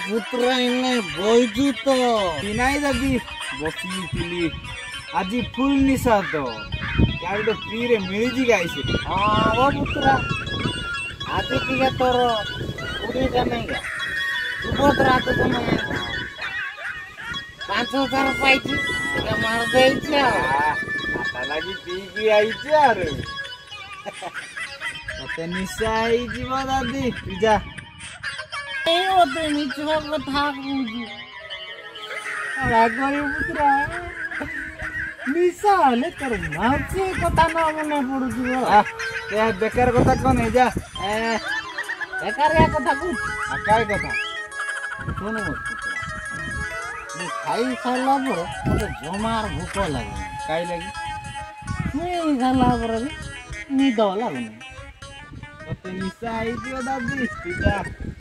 पुत्रा इन्हें बोलू तो नहीं दादी बसी आज फुल निशा तो क्या फ्री रे मिल जी गाई हाँ वो पुत्रा आज टी तोर पूरी नहीं गा सुभद्रा तो तुम्हें 5,000 पाई मार दे लगी पी आई मत निशा दादी जा मिछुआ कथा पुत्रा निशा हेले तोर माउसी कथा न मने पड़ू बेकार कथा कौन है जा बेकार कथा को काय कथा सुन खाई सारा पर जमार भूक लगे कहीं लगी सारा निद लगुन मत निशा दादी